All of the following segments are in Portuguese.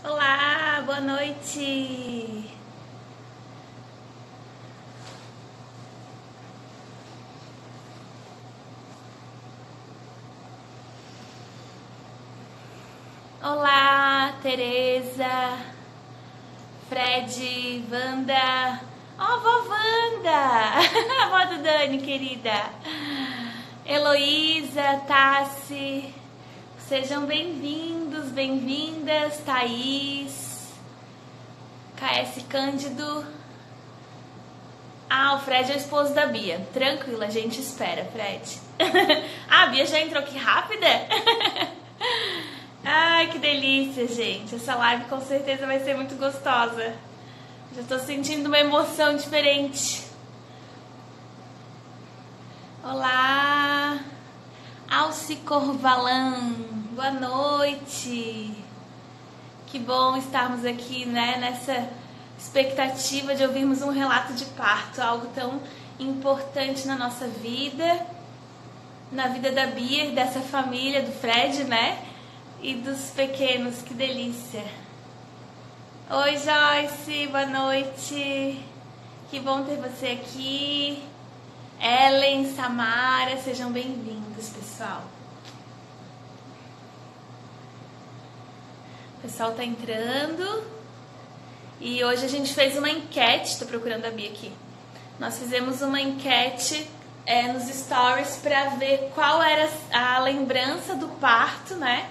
Olá, boa noite. Olá, Tereza, Fred, Wanda. Ó, vó Wanda! A vó do Dani, querida. Heloísa, Tassi. Sejam bem-vindos, bem-vindas, Thaís, KS Cândido. Ah, o Fred é o esposo da Bia. Tranquilo, a gente espera, Fred. Ah, a Bia já entrou aqui rápida? Ai, que delícia, gente. Essa live com certeza vai ser muito gostosa. Já tô sentindo uma emoção diferente. Olá, Alci Corvalan. Boa noite. Que bom estarmos aqui, né, nessa expectativa de ouvirmos um relato de parto, algo tão importante na nossa vida, na vida da Bia, dessa família, do Fred, né? E dos pequenos, que delícia. Oi, Joyce, boa noite. Que bom ter você aqui. Ellen, Samara, sejam bem-vindos, pessoal. O pessoal tá entrando. E hoje a gente fez uma enquete, tô procurando a Bia aqui. Nós fizemos uma enquete nos stories para ver qual era a lembrança do parto, né?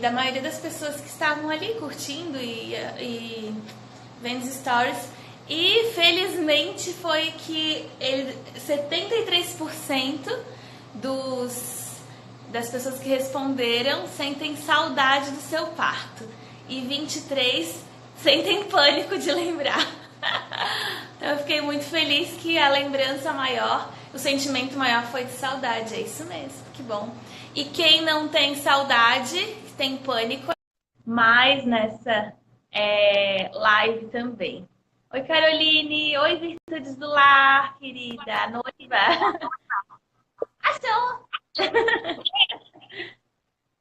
Da maioria das pessoas que estavam ali curtindo e vendo os stories. E felizmente foi que 73% das pessoas que responderam sentem saudade do seu parto. E 23% sentem pânico de lembrar. Então eu fiquei muito feliz que a lembrança maior, o sentimento maior foi de saudade. É isso mesmo, que bom. E quem não tem saudade, tem pânico, mais nessa live também. Oi, Caroline. Oi, Virtudes do Lar, querida. Noiva. Achou?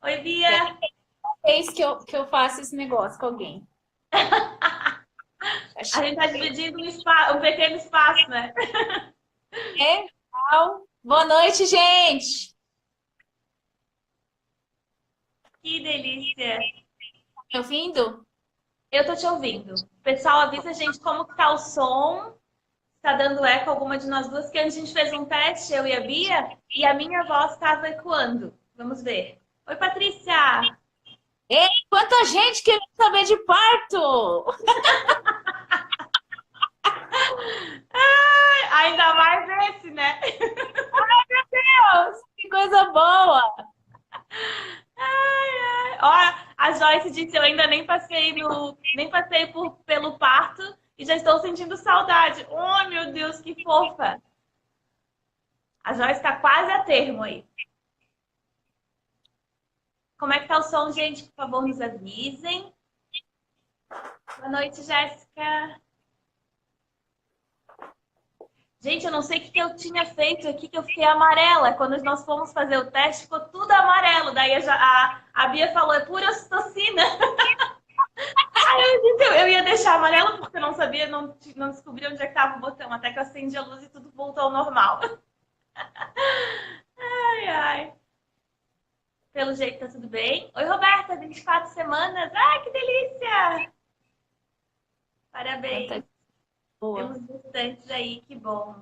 Oi, É a Bia. vez que eu faço esse negócio com alguém. A Achei gente tá dividindo um pequeno espaço, né? legal. Boa noite, gente. Que delícia. Me ouvindo? Eu tô te ouvindo. Pessoal, avisa a gente como que tá o som. Tá dando eco alguma de nós duas, que a gente fez um teste, eu e a Bia, e a minha voz estava ecoando. Vamos ver. Oi, Patrícia! Ei, quanta gente quer saber de parto! Ai, ainda mais esse, né? Deus, que coisa boa! Ai, ai. Ó, a Joyce disse, eu ainda nem passei pelo parto e já estou sentindo saudade. Oh, meu Deus, que fofa! A Joyce está quase a termo aí. Como é que tá o som, gente? Por favor, nos avisem. Boa noite, Jéssica. Gente, eu não sei o que eu tinha feito aqui, que eu fiquei amarela. Quando nós fomos fazer o teste, ficou tudo amarelo. Daí a Bia falou, é pura ocitocina. Aí eu disse, eu ia deixar amarelo porque eu não sabia, não descobri onde é que estava o botão. Até que eu acendi a luz e tudo voltou ao normal. Ai, ai. Pelo jeito tá tudo bem. Oi, Roberta, 24 semanas. Ai, que delícia! Quanta Parabéns. boa. Temos bastantes aí, que bom.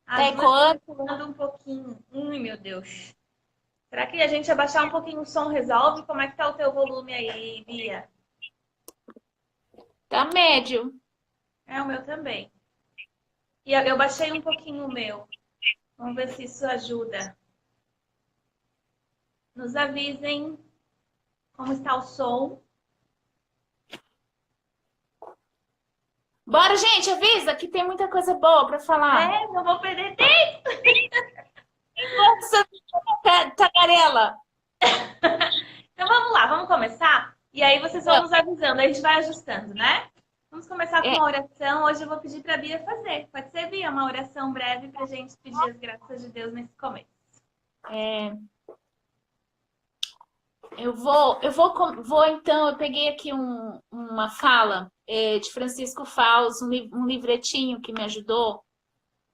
Tá As duas ecoando? estão um pouquinho. Ai, meu Deus. Será que a gente abaixar um pouquinho o som resolve? Como é que tá o teu volume aí, Bia? Tá médio. É, o meu também. E eu baixei um pouquinho o meu. Vamos ver se isso ajuda. Nos avisem como está o som. Bora, gente, avisa que tem muita coisa boa pra falar. É, não vou perder tempo. Nossa, tagarela. Então vamos lá, vamos começar? E aí vocês vão nos avisando, a gente vai ajustando, né? Vamos começar com É, uma oração. Hoje eu vou pedir para a Bia fazer. Pode ser, Bia, uma oração breve para a gente pedir as graças de Deus nesse começo. é, Então, eu peguei aqui uma fala de Francisco Fausto, um livretinho que me ajudou,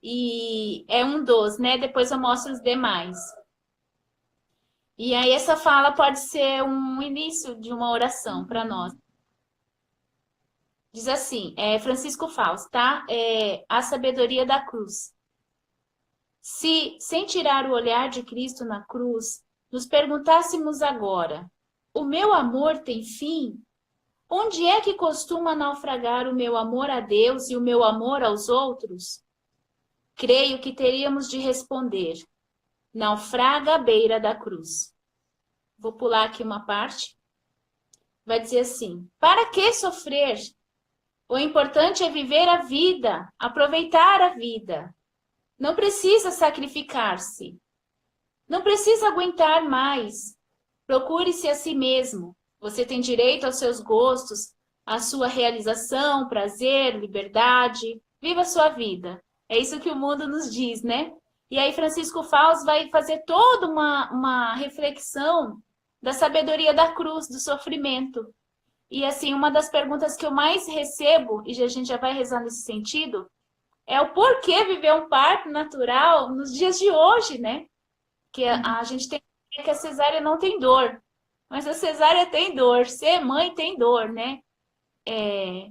e é um dos, né? Depois eu mostro os demais. E aí essa fala pode ser um início de uma oração para nós. Diz assim, Francisco Fausto, tá? A sabedoria da cruz. Se, sem tirar o olhar de Cristo na cruz, nos perguntássemos agora, o meu amor tem fim? Onde é que costuma naufragar o meu amor a Deus e o meu amor aos outros? Creio que teríamos de responder, naufraga à beira da cruz. Vou pular aqui uma parte. Vai dizer assim, para que sofrer? O importante é viver a vida, aproveitar a vida. Não precisa sacrificar-se. Não precisa aguentar mais. Procure-se a si mesmo. Você tem direito aos seus gostos, à sua realização, prazer, liberdade. Viva a sua vida. É isso que o mundo nos diz, né? E aí Francisco Fausto vai fazer toda uma reflexão da sabedoria da cruz, do sofrimento. E assim, uma das perguntas que eu mais recebo, e a gente já vai rezar nesse sentido, é o porquê viver um parto natural nos dias de hoje, né? Que a gente tem que a cesárea não tem dor, mas a cesárea tem dor, ser mãe tem dor, né?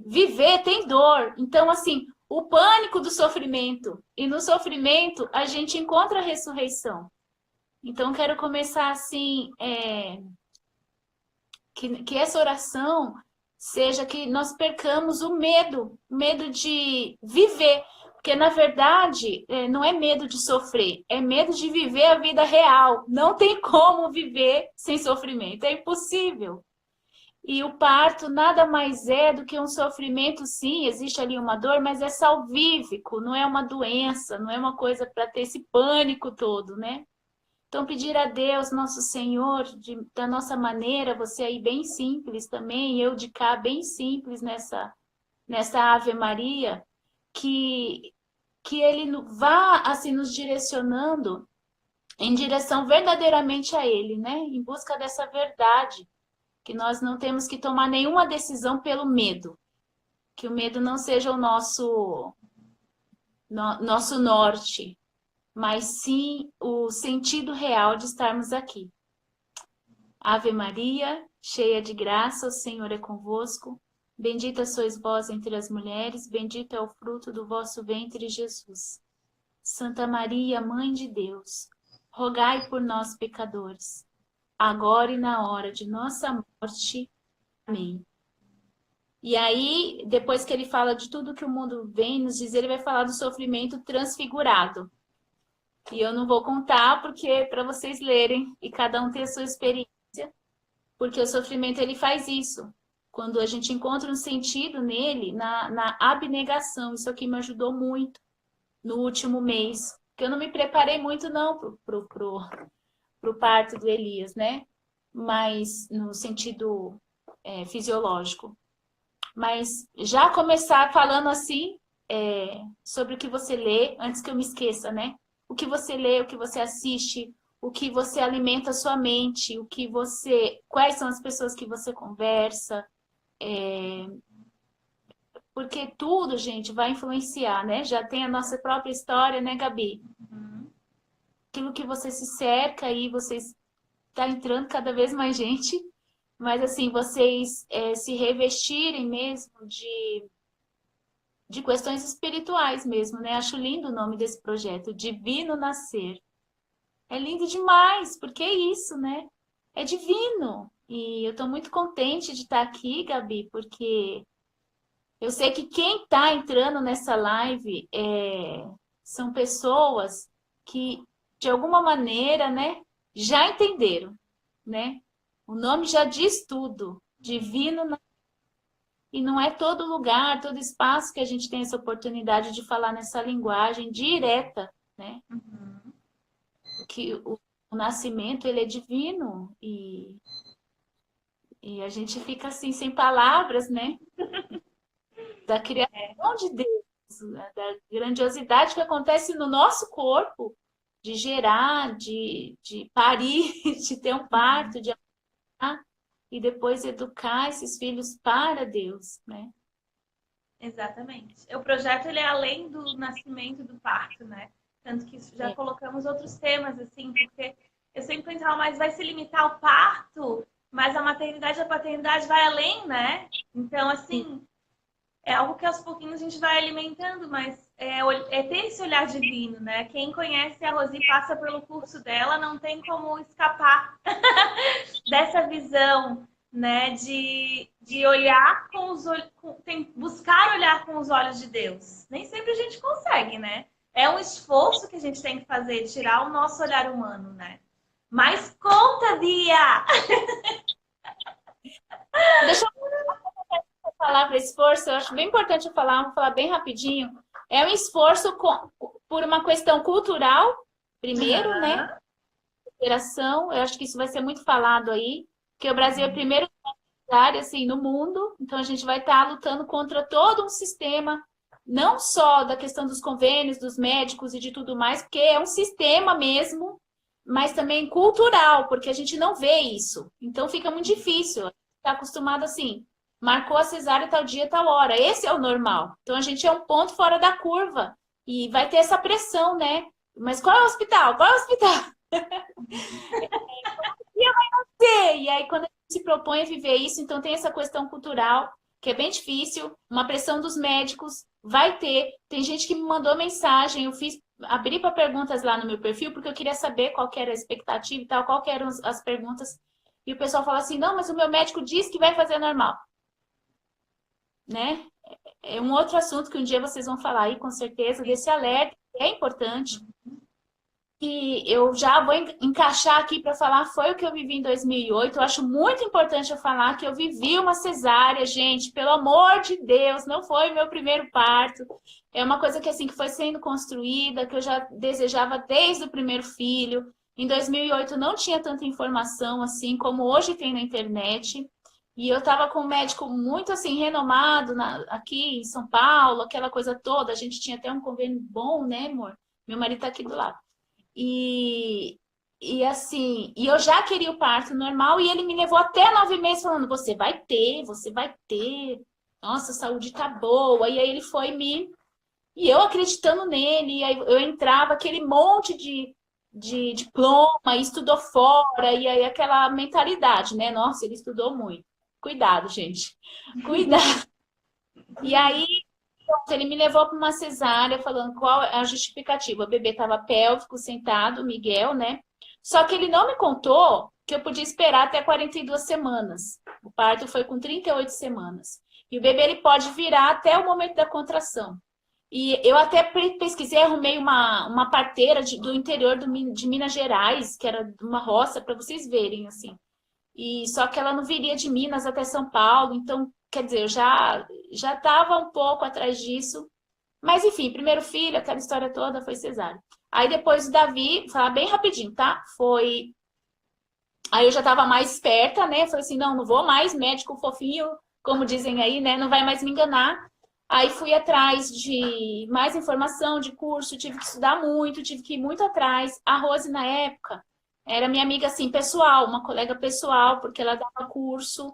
Viver tem dor. Então, assim, o pânico do sofrimento, e no sofrimento a gente encontra a ressurreição. Então, quero começar assim, que essa oração seja que nós percamos o medo de viver. Porque, na verdade, não é medo de sofrer, é medo de viver a vida real. Não tem como viver sem sofrimento, é impossível. E o parto nada mais é do que um sofrimento, sim, existe ali uma dor, mas é salvífico, não é uma doença, não é uma coisa para ter esse pânico todo, né? Então, pedir a Deus, nosso Senhor, da nossa maneira, você aí bem simples também, eu de cá bem simples nessa Ave Maria, que Ele vá assim nos direcionando em direção verdadeiramente a Ele, né? Em busca dessa verdade, que nós não temos que tomar nenhuma decisão pelo medo, que o medo não seja o nosso norte, mas sim o sentido real de estarmos aqui. Ave Maria, cheia de graça, o Senhor é convosco. Bendita sois vós entre as mulheres, bendito é o fruto do vosso ventre, Jesus. Santa Maria, Mãe de Deus, rogai por nós, pecadores, agora e na hora de nossa morte. Amém. E aí, depois que ele fala de tudo que o mundo vem nos dizer, ele vai falar do sofrimento transfigurado. E eu não vou contar porque é para vocês lerem e cada um ter a sua experiência, porque o sofrimento ele faz isso. Quando a gente encontra um sentido nele, na abnegação. Isso aqui me ajudou muito no último mês, porque eu não me preparei muito não pro parto do Elias, né? Mas no sentido fisiológico. Mas já começar falando assim sobre o que você lê, antes que eu me esqueça, né? O que você lê, o que você assiste, o que você alimenta a sua mente, quais são as pessoas que você conversa, porque tudo, gente, vai influenciar, né? Já tem a nossa própria história, né, Gabi? Aquilo que você se cerca e vocês tá entrando cada vez mais gente, mas assim, vocês se revestirem mesmo de questões espirituais mesmo, né? Acho lindo o nome desse projeto, Divino Nascer. É lindo demais, porque é isso, né? É divino. E eu estou muito contente de estar aqui, Gabi, porque eu sei que quem está entrando nessa live são pessoas que, de alguma maneira, né, já entenderam, né? O nome já diz tudo, Divino. E não é todo lugar, todo espaço que a gente tem essa oportunidade de falar nessa linguagem direta, né? Que o nascimento, ele é divino e a gente fica assim, sem palavras, né? Da criação de Deus, da grandiosidade que acontece no nosso corpo, de gerar, de parir, de ter um parto, de e depois educar esses filhos para Deus, né? Exatamente. O projeto ele é além do nascimento do parto, né? Tanto que já É. colocamos outros temas, assim, porque eu sempre pensava, mas vai se limitar ao parto, mas a maternidade e a paternidade vai além, né? Então, assim, é algo que aos pouquinhos a gente vai alimentando, mas é ter esse olhar divino, né? Quem conhece a Rosi passa pelo curso dela, não tem como escapar dessa visão, né? De olhar com os olhos, buscar olhar com os olhos de Deus. Nem sempre a gente consegue, né? É um esforço que a gente tem que fazer, tirar o nosso olhar humano, né? Mas conta, Bia! Deixa eu falar para esforço, eu acho bem importante eu falar, vou falar bem rapidinho. É um esforço por uma questão cultural, primeiro, né? Uhum. Interação, eu acho que isso vai ser muito falado aí, porque o Brasil é o primeiro lugar, assim, no mundo, então a gente vai estar lutando contra todo um sistema, não só da questão dos convênios, dos médicos e de tudo mais, porque é um sistema mesmo, mas também cultural, porque a gente não vê isso. Então fica muito difícil. A gente está acostumado assim, marcou a cesárea tal dia, tal hora. Esse é o normal. Então a gente é um ponto fora da curva e vai ter essa pressão, né? Mas qual é o hospital? Qual é o hospital? E aí, quando a gente se propõe a viver isso, então tem essa questão cultural, que é bem difícil, uma pressão dos médicos, vai ter. Tem gente que me mandou mensagem, abri para perguntas lá no meu perfil, porque eu queria saber qual que era a expectativa e tal, qual que eram as perguntas. E o pessoal fala assim, não, mas o meu médico disse que vai fazer normal, né? É um outro assunto que um dia vocês vão falar aí, com certeza, desse alerta, que é importante. E eu já vou encaixar aqui para falar, foi o que eu vivi em 2008. Eu acho muito importante eu falar que eu vivi uma cesárea, gente, pelo amor de Deus, não foi meu primeiro parto. É uma coisa que assim que foi sendo construída, que eu já desejava desde o primeiro filho. Em 2008 não tinha tanta informação assim como hoje tem na internet. E eu estava com um médico muito assim renomado aqui em São Paulo, aquela coisa toda. A gente tinha até um convênio bom, né, amor? Meu marido está aqui do lado. E, e assim, e eu já queria o parto normal e ele me levou até 9 meses falando, você vai ter, nossa, a saúde tá boa. E aí ele foi me. E eu acreditando nele, e aí eu entrava aquele monte de diploma, e estudou fora, e aí aquela mentalidade, né? Nossa, ele estudou muito. Cuidado, gente. Cuidado. E aí ele me levou para uma cesárea, falando qual é a justificativa. O bebê estava pélvico, sentado, Miguel, né? Só que ele não me contou que eu podia esperar até 42 semanas. O parto foi com 38 semanas. E o bebê ele pode virar até o momento da contração. E eu até pesquisei, arrumei uma parteira do interior de Minas Gerais, que era uma roça, para vocês verem, assim. E só que ela não viria de Minas até São Paulo, então, quer dizer, eu já estava um pouco atrás disso. Mas enfim, primeiro filho, aquela história toda foi cesárea. Aí depois o Davi, vou falar bem rapidinho, tá? Aí eu já estava mais esperta, né? Falei assim, não vou mais, médico fofinho, como dizem aí, né? Não vai mais me enganar. Aí fui atrás de mais informação, de curso, tive que estudar muito, tive que ir muito atrás. A Rose, na época, era minha amiga, assim, pessoal, uma colega pessoal, porque ela dava curso,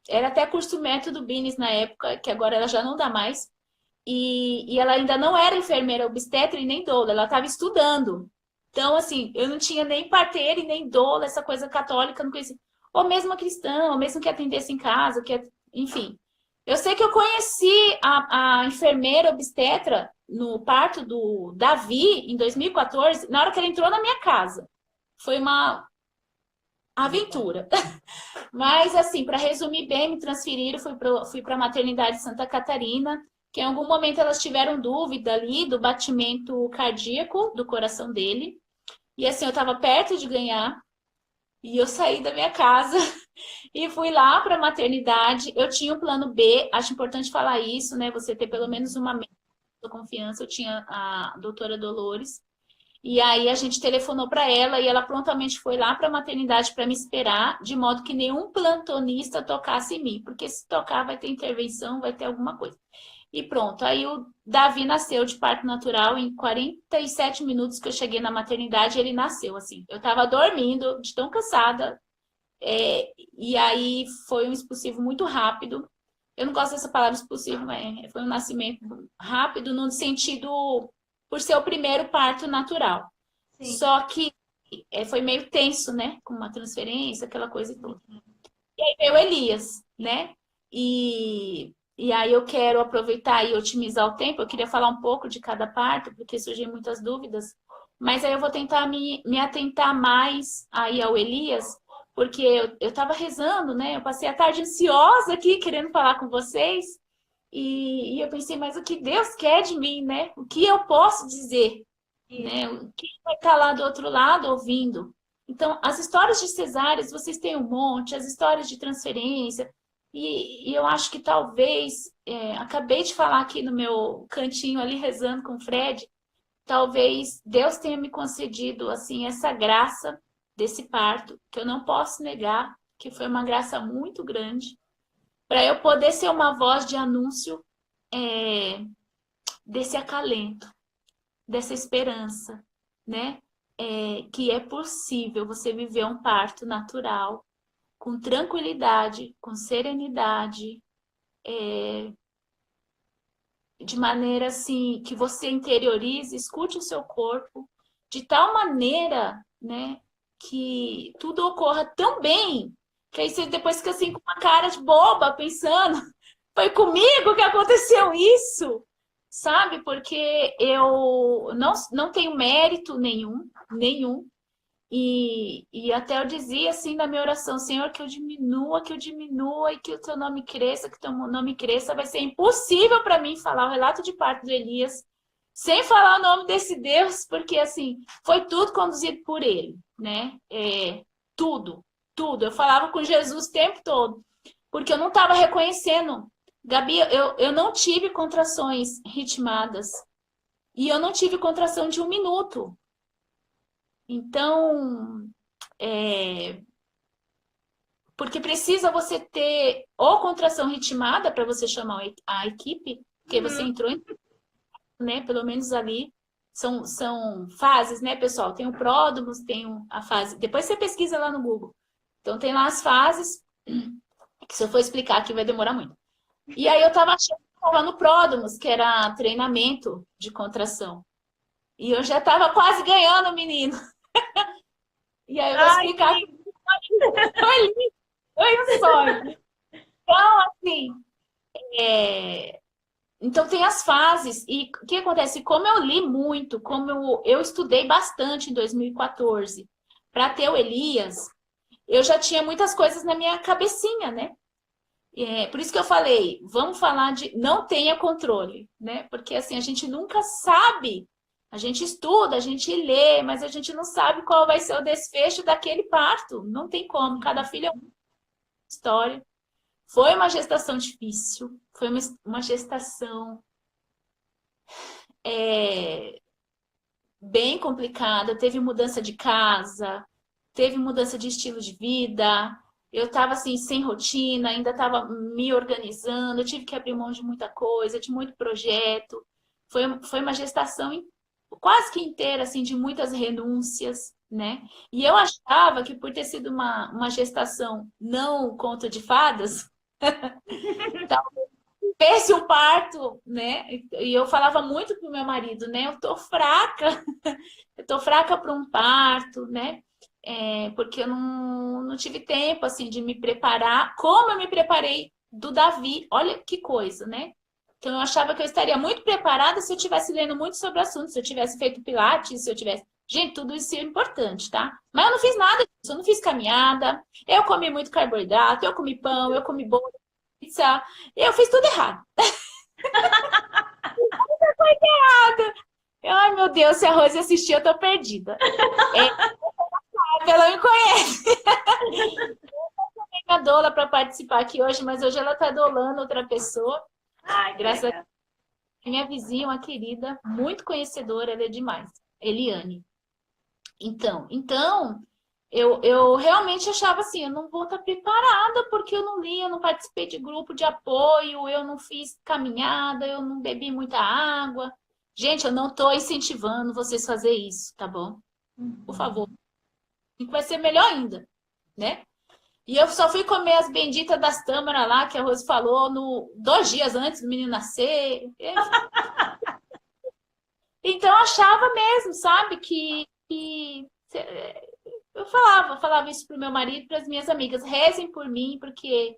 era até curso Método Bines na época, que agora ela já não dá mais. E ela ainda não era enfermeira obstetra e nem doula, ela estava estudando. Então, assim, eu não tinha nem parteira e nem doula, essa coisa católica, não conhecia. Ou mesmo a cristã, ou mesmo que atendesse em casa, enfim. Eu sei que eu conheci a enfermeira obstetra no parto do Davi, em 2014, na hora que ela entrou na minha casa. Foi uma aventura. Mas, assim, para resumir bem, me transferiram, fui para a maternidade Santa Catarina, que em algum momento elas tiveram dúvida ali do batimento cardíaco do coração dele. E assim, eu estava perto de ganhar, e eu saí da minha casa e fui lá para a maternidade. Eu tinha o plano B, acho importante falar isso, né? Você ter pelo menos uma médica de confiança. Eu tinha a doutora Dolores. E aí a gente telefonou para ela e ela prontamente foi lá para a maternidade para me esperar, de modo que nenhum plantonista tocasse em mim, porque se tocar vai ter intervenção, vai ter alguma coisa. E pronto, aí o Davi nasceu de parto natural em 47 minutos que eu cheguei na maternidade, ele nasceu, assim. Eu tava dormindo, de tão cansada, e aí foi um expulsivo muito rápido. Eu não gosto dessa palavra expulsivo, mas foi um nascimento rápido no sentido por ser o primeiro parto natural. Sim. Só que foi meio tenso, né? Com uma transferência, aquela coisa e tudo. E aí veio Elias, né? E aí eu quero aproveitar e otimizar o tempo. Eu queria falar um pouco de cada parto, porque surgem muitas dúvidas. Mas aí eu vou tentar me atentar mais aí ao Elias, porque eu estava rezando, né? Eu passei a tarde ansiosa aqui, querendo falar com vocês. E eu pensei, mas o que Deus quer de mim, né? O que eu posso dizer, né? Quem vai estar lá do outro lado ouvindo? Então, as histórias de cesáreas, vocês têm um monte, as histórias de transferência, e eu acho que talvez, acabei de falar aqui no meu cantinho ali rezando com o Fred, talvez Deus tenha me concedido, assim, essa graça desse parto, que eu não posso negar, que foi uma graça muito grande, para eu poder ser uma voz de anúncio, desse acalento, dessa esperança, né? Que é possível você viver um parto natural, com tranquilidade, com serenidade, de maneira assim que você interiorize, escute o seu corpo, de tal maneira, né, que tudo ocorra tão bem, que aí você depois fica assim com uma cara de boba, pensando, foi comigo que aconteceu isso, sabe? Porque eu não tenho mérito nenhum, e até eu dizia assim na minha oração, Senhor, que eu diminua e que o teu nome cresça, que o teu nome cresça. Vai ser impossível para mim falar o relato de parto do Elias sem falar o nome desse Deus, porque assim, foi tudo conduzido por ele, né? Tudo, tudo. Eu falava com Jesus o tempo todo, porque eu não estava reconhecendo. Gabi, eu não tive contrações ritmadas e eu não tive contração de 1 minuto. Então, porque precisa você ter ou contração ritmada para você chamar a equipe, porque você entrou em, né? Pelo menos ali são fases, né, pessoal? Tem o pródromos, tem a fase. Depois você pesquisa lá no Google. Então tem lá as fases, que se eu for explicar aqui vai demorar muito. E aí eu tava achando que tava no pródromos, que era treinamento de contração. E eu já tava quase ganhando o menino. E aí eu vou explicar. Foi lindo, foi um sonho. Então, assim, então tem as fases. E o que acontece? Como eu li muito, como eu estudei bastante em 2014 para ter o Elias, eu já tinha muitas coisas na minha cabecinha, né? Por isso que eu falei, vamos falar de não tenha controle, né? Porque assim, a gente nunca sabe. A gente estuda, a gente lê, mas a gente não sabe qual vai ser o desfecho daquele parto. Não tem como, cada filho é uma história. Foi uma gestação difícil, foi uma gestação bem complicada. Teve mudança de casa, teve mudança de estilo de vida. Eu estava assim, sem rotina, ainda estava me organizando. Eu tive que abrir mão de muita coisa, de muito projeto. Foi uma gestação quase que inteira, assim, de muitas renúncias, né? E eu achava que por ter sido uma gestação não conto de fadas, tivesse um parto, né? E eu falava muito pro meu marido, né? Eu tô fraca para um parto, né? Porque eu não tive tempo, assim, de me preparar como eu me preparei do Davi. Olha que coisa, né? Então eu achava que eu estaria muito preparada se eu tivesse lendo muito sobre o assunto, se eu tivesse feito pilates, se eu tivesse... Gente, tudo isso é importante, tá? Mas eu não fiz nada disso, eu não fiz caminhada, eu comi muito carboidrato, eu comi pão, eu comi bolo, pizza, eu fiz tudo errado. Ai, meu Deus, se a Rose assistir, eu tô perdida. Ela me conhece. A doula para participar aqui hoje, mas hoje ela tá dolando outra pessoa. Ai, Graças a Deus. Minha vizinha, uma querida, muito conhecedora, ela é demais. Eliane. Então, eu realmente achava assim, eu não vou estar preparada porque eu não li, eu não participei de grupo de apoio, eu não fiz caminhada, eu não bebi muita água. Gente, eu não estou incentivando vocês a fazer isso, tá bom? Por favor. E vai ser melhor ainda, né? E eu só fui comer as benditas das tâmaras lá, que a Rose falou, 2 dias antes do menino nascer. Então eu achava mesmo, sabe, que eu falava isso pro meu marido e para as minhas amigas, rezem por mim, porque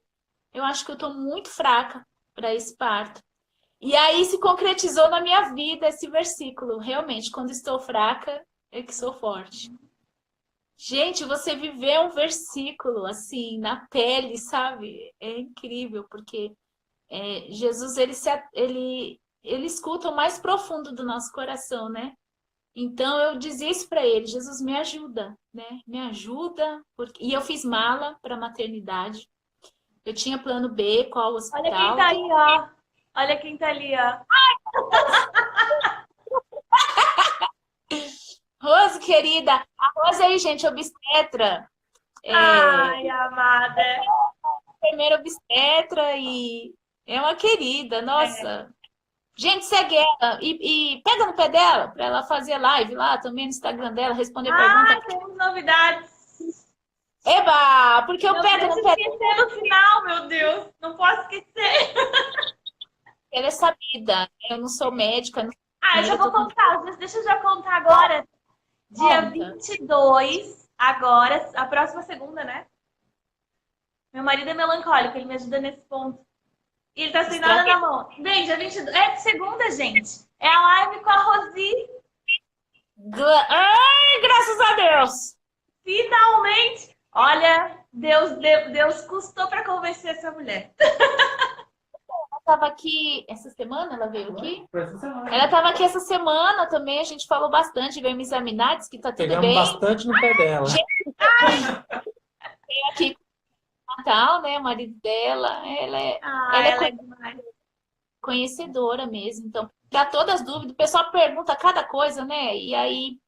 eu acho que eu tô muito fraca para esse parto. E aí se concretizou na minha vida esse versículo. Realmente, quando estou fraca, é que sou forte. Gente, você viver um versículo assim na pele, sabe? É incrível, porque Jesus ele escuta o mais profundo do nosso coração, né? Então eu dizia isso para ele, Jesus me ajuda, né? Me ajuda, e eu fiz mala para maternidade. Eu tinha plano B, qual Olha quem hospital. tá aí, ó. Olha quem tá ali, ó. Rose, querida, a Rose aí, gente, obstetra, Ai, amada. enfermeira obstetra e é uma querida, nossa. Gente, segue ela e pega no pé dela para ela fazer live lá também no Instagram dela, responder pergunta. Temos novidades. Eba, porque eu Não pego deixa no pé esquecer no final, meu Deus. Não posso esquecer. dela, é sabida. Eu não sou médica, não sou Eu já enfermeira, vou tô com contar. Deixa eu já contar agora. Dia conta. 22, agora, a próxima segunda, né? Meu marido é melancólico, ele me ajuda nesse ponto. E ele tá sem nada na mão. Bem, dia 22. É de segunda, gente. É a live com a Rosi. Ai, graças a Deus! Finalmente! Olha, Deus custou para convencer essa mulher. Ela estava aqui essa semana, ela veio aqui? Ela estava aqui essa semana também, a gente falou bastante, veio me examinar, disse que tá tudo Pegamos bem. bastante no pé dela. Veio aqui com o Natal, né? O marido dela, ela Ela é demais. conhecedora mesmo, então, para todas as dúvidas, o pessoal pergunta cada coisa, né? E aí,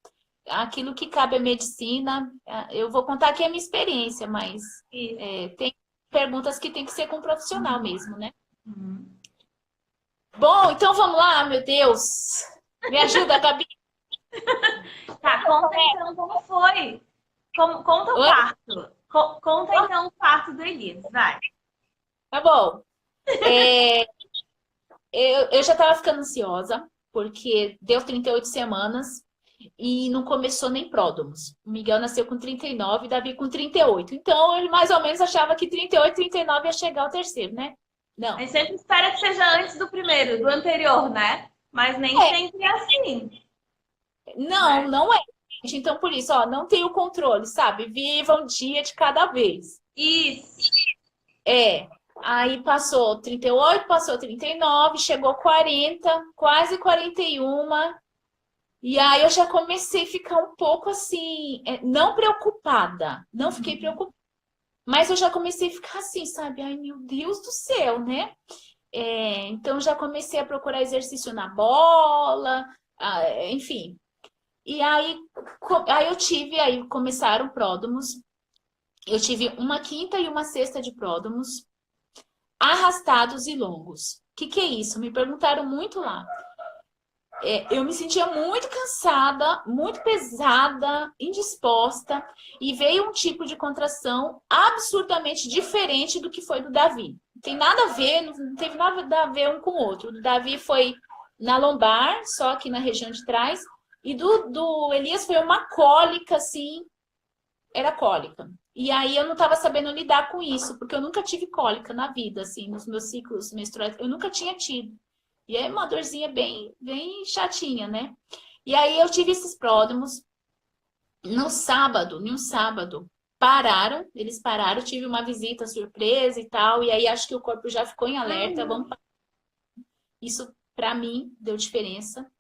aquilo que cabe à medicina, eu vou contar aqui a minha experiência, mas tem perguntas que tem que ser com um profissional mesmo, né? Bom, então vamos lá, meu Deus. Me ajuda, Gabi. Tá, conta então como foi. Conta o Oi? parto. Conta então o parto do Elias, vai. Tá bom. Eu já estava ficando ansiosa, porque deu 38 semanas e não começou nem pródromos. O Miguel nasceu com 39 e Davi com 38. Então, ele mais ou menos achava que 38, 39 ia chegar o terceiro, né? Não. A gente sempre espera que seja antes do primeiro, do anterior, né? Mas nem sempre é assim. Não, não é. Então, por isso, ó, não tem o controle, sabe? Viva um dia de cada vez. Isso. Aí passou 38, passou 39, chegou 40, quase 41. E aí eu já comecei a ficar um pouco assim, não preocupada, não fiquei preocupada. Mas eu já comecei a ficar assim, sabe? Ai, meu Deus do céu, né? Então já comecei a procurar exercício na bola, enfim. E aí aí começaram pródromos. Eu tive uma quinta e uma sexta de pródromos, arrastados e longos. O que é isso? Me perguntaram muito lá. Eu me sentia muito cansada, muito pesada, indisposta, e veio um tipo de contração absurdamente diferente do que foi do Davi. Não tem nada a ver, não teve nada a ver um com o outro. O do Davi foi na lombar, só aqui na região de trás, e do Elias foi uma cólica, assim, era cólica. E aí eu não estava sabendo lidar com isso, porque eu nunca tive cólica na vida, assim, nos meus ciclos menstruais, eu nunca tinha tido. E é uma dorzinha bem, bem chatinha, né? E aí eu tive esses pródromos. Em um sábado, eles pararam, tive uma visita surpresa e tal, e aí acho que o corpo já ficou em alerta, isso para mim deu diferença.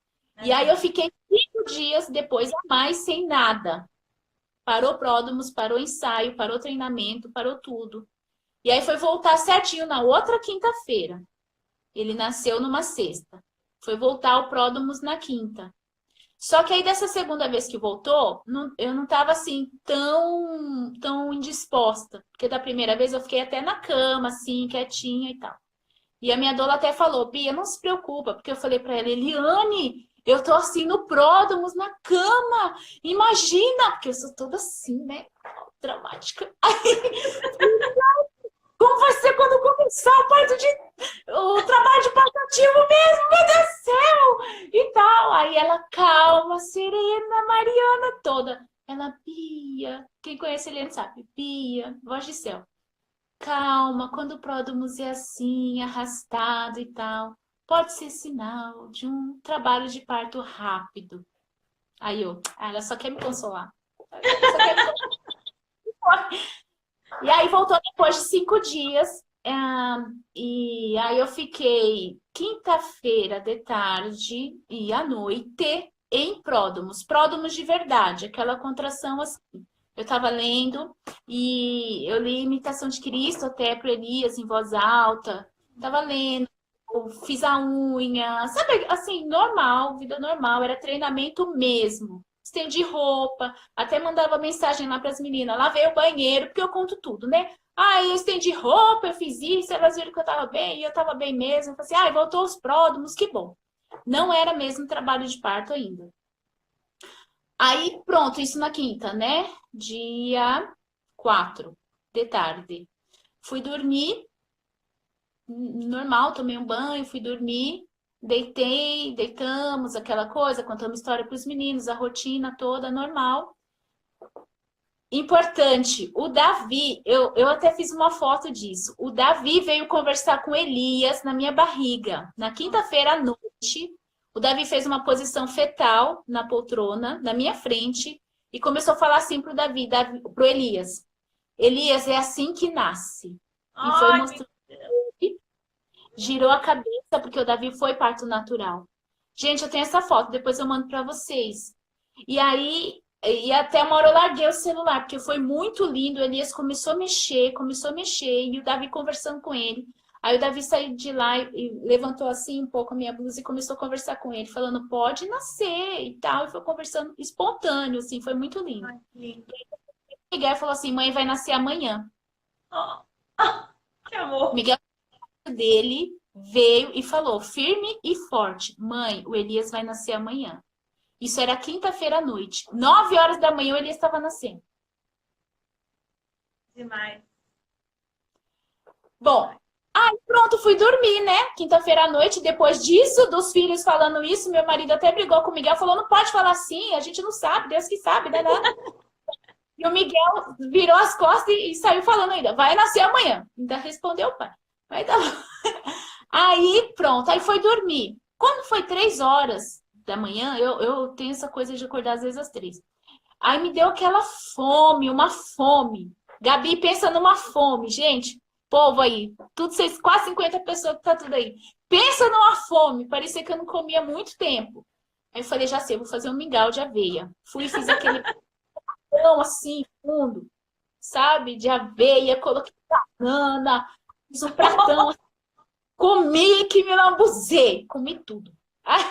E aí eu fiquei 5 dias depois a mais sem nada. Parou pródromos, parou ensaio, parou treinamento, parou tudo. E aí foi voltar certinho na outra quinta-feira. Ele nasceu numa sexta. Foi voltar ao pródromos na quinta. Só que aí dessa segunda vez que voltou, eu não tava assim tão indisposta. Porque da primeira vez eu fiquei até na cama, assim, quietinha e tal. E a minha doula até falou, Bia, não se preocupa, porque eu falei pra ela, Eliane, eu tô assim no pródromos, na cama, imagina, porque eu sou toda assim, né, dramática. Como vai ser quando começar o trabalho de parto ativo mesmo, meu Deus do céu, e tal. Aí ela, calma, serena, Mariana toda. Ela, Bia, quem conhece ele sabe, Bia, voz de céu. Calma, quando o pródromus é assim, arrastado e tal, pode ser sinal de um trabalho de parto rápido. Aí eu, ela só quer me consolar. Só quer me consolar. E aí voltou depois de 5 dias. E aí eu fiquei quinta-feira de tarde e à noite em pródromos. Pródromos de verdade, aquela contração assim. Eu estava lendo e eu li Imitação de Cristo até para Elias em voz alta. Estava lendo, eu fiz a unha, sabe, assim, normal, vida normal, era treinamento mesmo. Estendi roupa, até mandava mensagem lá para as meninas, lavei o banheiro, porque eu conto tudo, né? Ah, eu estendi roupa, eu fiz isso, elas viram que eu estava bem, e eu estava bem mesmo. Eu falei assim, voltou os pródromos, que bom. Não era mesmo trabalho de parto ainda. Aí, pronto, isso na quinta, né? Dia 4 de tarde. Fui dormir, normal, tomei um banho, fui dormir, deitamos, aquela coisa, contamos história para os meninos, a rotina toda normal. Importante, o Davi, eu até fiz uma foto disso. O Davi veio conversar com Elias na minha barriga, na quinta-feira à noite. O Davi fez uma posição fetal na poltrona, na minha frente, e começou a falar assim pro Davi, pro Elias. Elias, é assim que nasce. E foi Ai, mostrando, girou a cabeça, porque o Davi foi parto natural. Gente, eu tenho essa foto, depois eu mando para vocês. E aí, e até uma hora eu larguei o celular, porque foi muito lindo. O Elias começou a mexer, e o Davi conversando com ele. Aí o Davi saiu de lá e levantou assim um pouco a minha blusa e começou a conversar com ele, falando, pode nascer e tal. E foi conversando espontâneo, assim, foi muito lindo. ai, que lindo. Miguel falou assim, mãe vai nascer amanhã. Oh, que amor. Miguel dele veio e falou, firme e forte, mãe, o Elias vai nascer amanhã. Isso era quinta-feira à noite. 9 horas da manhã o Elias estava nascendo. Demais. Bom, aí pronto, fui dormir, né? Quinta-feira à noite, depois disso, dos filhos falando isso, meu marido até brigou com o Miguel, falou, não pode falar assim, a gente não sabe, Deus que sabe, né? E o Miguel virou as costas e saiu falando ainda, vai nascer amanhã. Ainda respondeu o pai. Mas tá bom. Aí pronto, aí foi dormir. Quando foi 3 horas da manhã, eu tenho essa coisa de acordar às vezes às 3. Aí me deu aquela fome, uma fome. Gabi, pensa numa fome, gente. Povo aí, tudo vocês, quase 50 pessoas que tá tudo aí. Pensa numa fome, parecia que eu não comia há muito tempo. Aí eu falei, já sei, vou fazer um mingau de aveia. Fui e fiz aquele pão assim, fundo, sabe? De aveia, coloquei banana, fiz um pratão, comi que me lambuzei, comi tudo. Aí,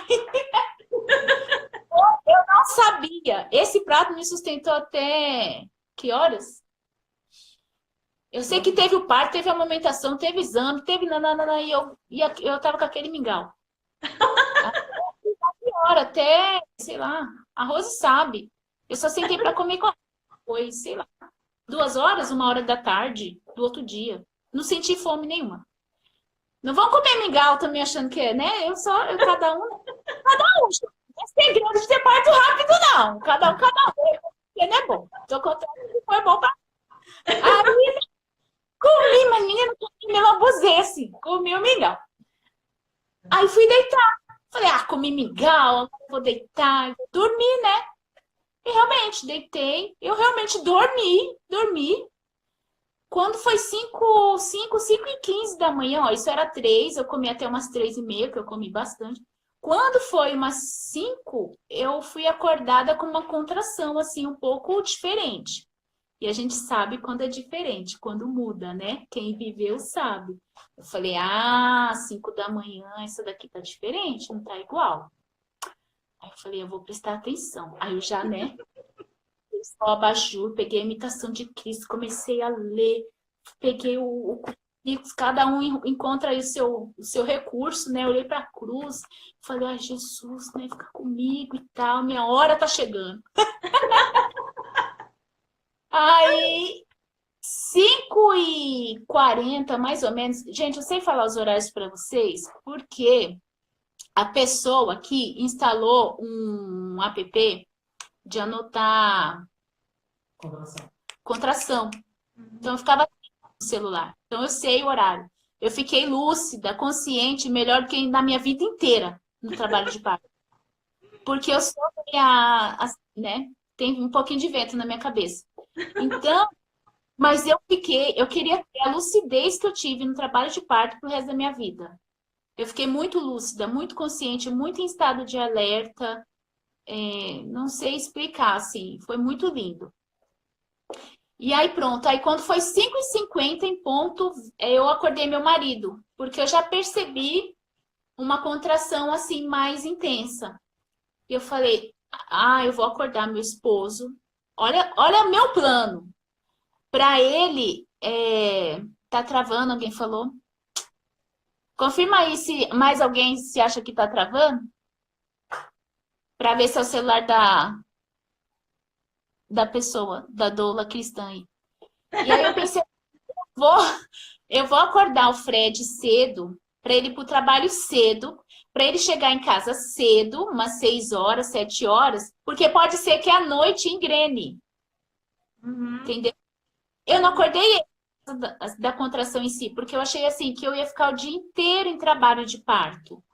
eu não sabia. Esse prato me sustentou até que horas? Eu sei que teve o parto, teve a amamentação, teve exame, teve nananana, e eu tava com aquele mingau. Que hora, até, sei lá, a Rose sabe. Eu só sentei para comer com foi, sei lá, 2 horas, 1 hora da tarde do outro dia. Não senti fome nenhuma. Não vão comer mingau também achando que é, né? Cada um. Não é segredo de ter parto rápido, não. Cada um. Porque não é bom. Tô contando que foi bom pra. Aí comi, mas menina, comi me lambuzei assim. Comi o mingau. Aí fui deitar. Falei, comi mingau, agora vou deitar, vou dormir, né? E realmente, deitei. Eu realmente dormi. Quando foi 5h15 da manhã, ó, isso era 3, eu comi até umas 3h30, que eu comi bastante. Quando foi umas 5, eu fui acordada com uma contração, assim, um pouco diferente. E a gente sabe quando é diferente, quando muda, né? Quem viveu sabe. Eu falei, 5 da manhã, essa daqui tá diferente, não tá igual. Aí Aí eu falei, eu vou prestar atenção. Aí eu já, né, só abajur, peguei a imitação de Cristo, comecei a ler, peguei o crucifixo, cada um encontra aí o seu recurso, né? Eu olhei para a cruz, falei, ai, Jesus, né, fica comigo e tal, minha hora tá chegando. Aí 5h40, mais ou menos. Gente, eu sei falar os horários para vocês, porque a pessoa aqui instalou um app de anotar contração. Então, eu ficava no celular. Então, eu sei o horário. Eu fiquei lúcida, consciente, melhor do que na minha vida inteira no trabalho de parto. Porque eu sou né? Tem um pouquinho de vento na minha cabeça. Então, mas eu queria ter a lucidez que eu tive no trabalho de parto pro resto da minha vida. Eu fiquei muito lúcida, muito consciente, muito em estado de alerta. Não sei explicar, assim, foi muito lindo. E aí pronto, aí quando foi 5h50 em ponto, eu acordei meu marido, porque eu já percebi uma contração assim mais intensa. E eu falei, eu vou acordar meu esposo. Olha meu plano. Para ele, tá travando, alguém falou? Confirma aí se mais alguém se acha que tá travando, para ver se é o celular da pessoa, da doula cristã aí. E aí eu pensei, vou, eu vou acordar o Fred cedo, para ele ir para o trabalho cedo, para ele chegar em casa cedo, umas 6 horas, 7 horas, porque pode ser que à noite engrene, entendeu? Eu não acordei da contração em si, porque eu achei assim que eu ia ficar o dia inteiro em trabalho de parto.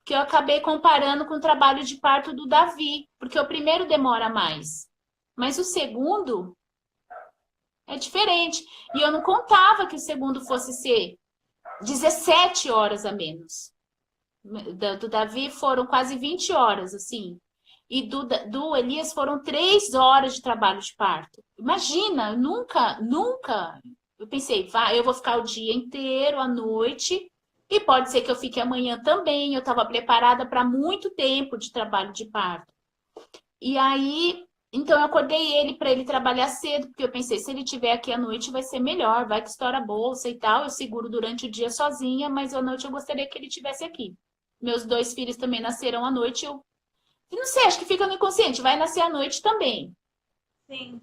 Que eu acabei comparando com o trabalho de parto do Davi, porque o primeiro demora mais, mas o segundo é diferente. E eu não contava que o segundo fosse ser 17 horas a menos. Do Davi foram quase 20 horas, assim. E do Elias foram 3 horas de trabalho de parto. Imagina, nunca. Eu pensei, eu vou ficar o dia inteiro, à noite, e pode ser que eu fique amanhã também. Eu estava preparada para muito tempo de trabalho de parto. E aí, então eu acordei ele para ele trabalhar cedo, porque eu pensei, se ele estiver aqui à noite vai ser melhor, vai que estoura a bolsa e tal. Eu seguro durante o dia sozinha, mas à noite eu gostaria que ele estivesse aqui. Meus 2 filhos também nasceram à noite. Eu não sei, acho que fica no inconsciente, vai nascer à noite também. Sim.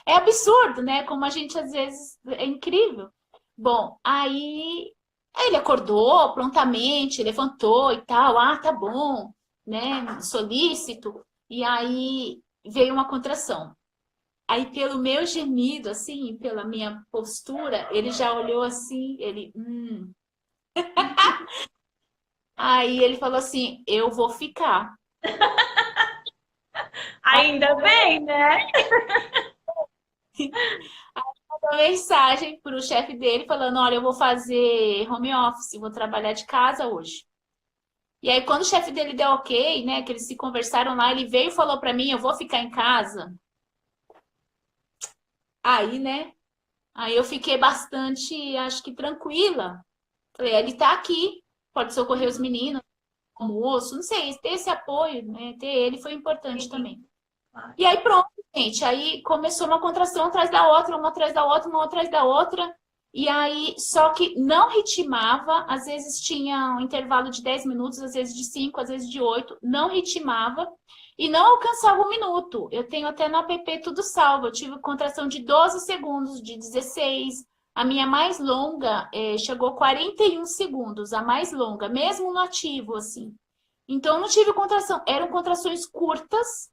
É absurdo, né? Como a gente às vezes é incrível. Bom, aí ele acordou prontamente, levantou e tal. Ah, tá bom, né? Solícito. E aí veio uma contração. Aí, pelo meu gemido, assim, pela minha postura, ele já olhou assim, Aí ele falou assim, eu vou ficar. Ainda bem, né? Uma mensagem para o chefe dele falando, olha, eu vou fazer home office, vou trabalhar de casa hoje. E aí, quando o chefe dele deu ok, né, que eles se conversaram lá, ele veio e falou para mim, eu vou ficar em casa. Aí, né, aí eu fiquei bastante, acho que tranquila. Falei, ele tá aqui, pode socorrer os meninos, almoço, não sei, ter esse apoio, né, ter ele foi importante também. E aí pronto, gente, aí começou uma contração atrás da outra, uma atrás da outra, uma atrás da outra. E aí, só que não ritmava, às vezes tinha um intervalo de 10 minutos, às vezes de 5, às vezes de 8, não ritmava e não alcançava 1 minuto. Eu tenho até no app tudo salvo. Eu tive contração de 12 segundos, de 16. A minha mais longa chegou a 41 segundos, a mais longa, mesmo no ativo, assim. Então, eu não tive contração. Eram contrações curtas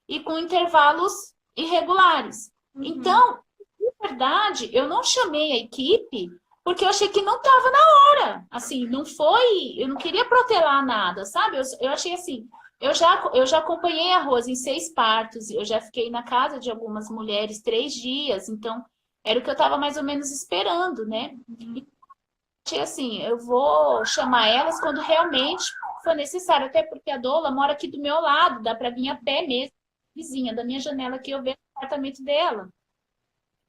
e com intervalos irregulares. Então, na verdade, eu não chamei a equipe porque eu achei que não estava na hora. Assim, não foi. Eu não queria protelar nada, sabe? Eu achei assim. Eu já acompanhei a Rose em 6 partos, eu já fiquei na casa de algumas mulheres 3 dias, então era o que eu estava mais ou menos esperando, né? E achei assim, eu vou chamar elas quando realmente for necessário, até porque a Dola mora aqui do meu lado, dá para vir a pé mesmo, vizinha da minha janela que eu vejo o apartamento dela.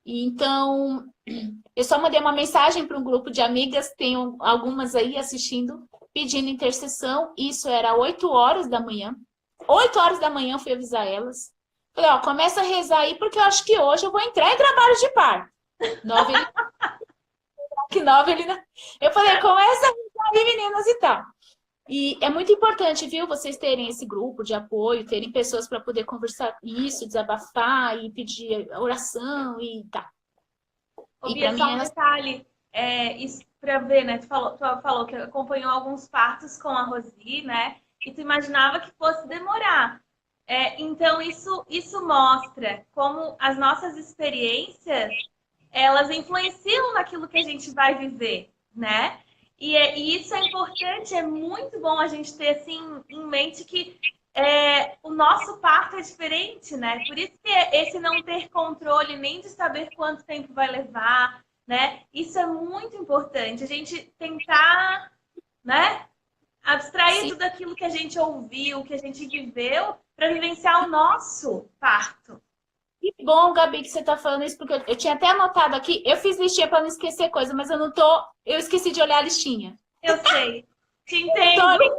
Então, eu só mandei uma mensagem para um grupo de amigas, tenho algumas aí assistindo. pedindo intercessão. Isso era 8 horas da manhã. 8 horas da manhã eu fui avisar elas. Falei, ó, começa a rezar aí, porque eu acho que hoje eu vou entrar em trabalho de parto. 9 ele... que 9 ele... Eu falei, começa a rezar aí, meninas, e tal. E é muito importante, viu, vocês terem esse grupo de apoio, terem pessoas para poder conversar isso, desabafar e pedir oração e tal. Ô, E Bia, para só mim, um elas... detalhe, isso pra ver, né? Tu falou que acompanhou alguns partos com a Rosi, né? E tu imaginava que fosse demorar. Então, isso mostra como as nossas experiências, elas influenciam naquilo que a gente vai viver, né? E isso é importante, é muito bom a gente ter, assim, em mente que o nosso parto é diferente, né? Por isso que esse não ter controle nem de saber quanto tempo vai levar, né? Isso é muito importante. A gente tentar, né? Abstrair Sim. tudo aquilo que a gente ouviu, que a gente viveu, para vivenciar o nosso parto. Que bom, Gabi, que você tá falando isso, porque eu tinha até anotado aqui. Eu fiz listinha para não esquecer coisa, mas eu não tô. Eu esqueci de olhar a listinha. Eu sei, te Então, entendo.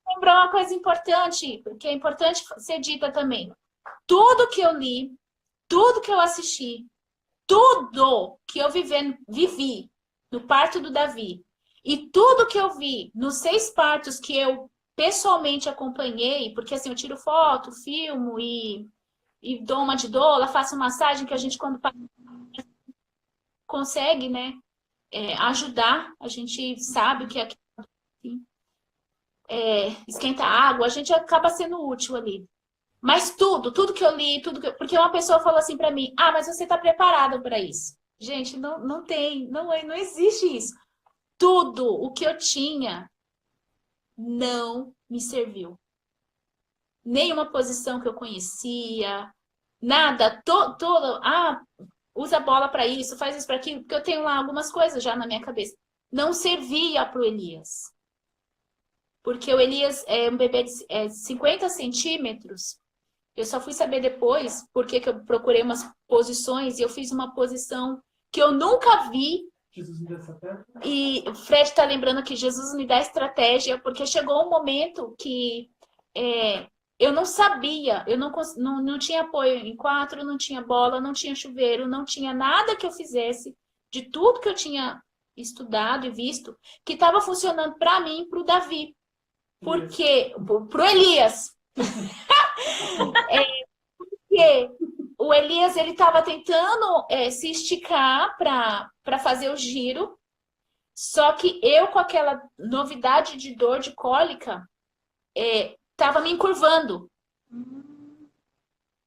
lembrou uma coisa importante, que é importante ser dita também. Tudo que eu li, tudo que eu assisti, tudo que eu vivi no parto do Davi e tudo que eu vi nos 6 partos que eu pessoalmente acompanhei, porque assim, eu tiro foto, filmo e dou uma de doula, faço massagem, que a gente quando consegue, né, ajudar, a gente sabe o que é esquenta água, a gente acaba sendo útil ali. Mas tudo que eu li, porque uma pessoa falou assim para mim, mas você está preparada para isso. Gente, não tem, não existe isso. Tudo o que eu tinha não me serviu. Nenhuma posição que eu conhecia, nada, usa a bola para isso, faz isso para aquilo, porque eu tenho lá algumas coisas já na minha cabeça. Não servia para o Elias. Porque o Elias é um bebê de 50 centímetros. Eu só fui saber depois, porque que eu procurei umas posições e eu fiz uma posição que eu nunca vi. Jesus me dá estratégia? E o Fred está lembrando que Jesus me dá estratégia, porque chegou um momento que eu não sabia, eu não tinha apoio em 4, não tinha bola, não tinha chuveiro, não tinha nada que eu fizesse, de tudo que eu tinha estudado e visto, que estava funcionando para mim e para o Davi. Porque, pro Elias. Porque o Elias, ele estava tentando se esticar para fazer o giro, só que eu, com aquela novidade de dor de cólica, estava me encurvando.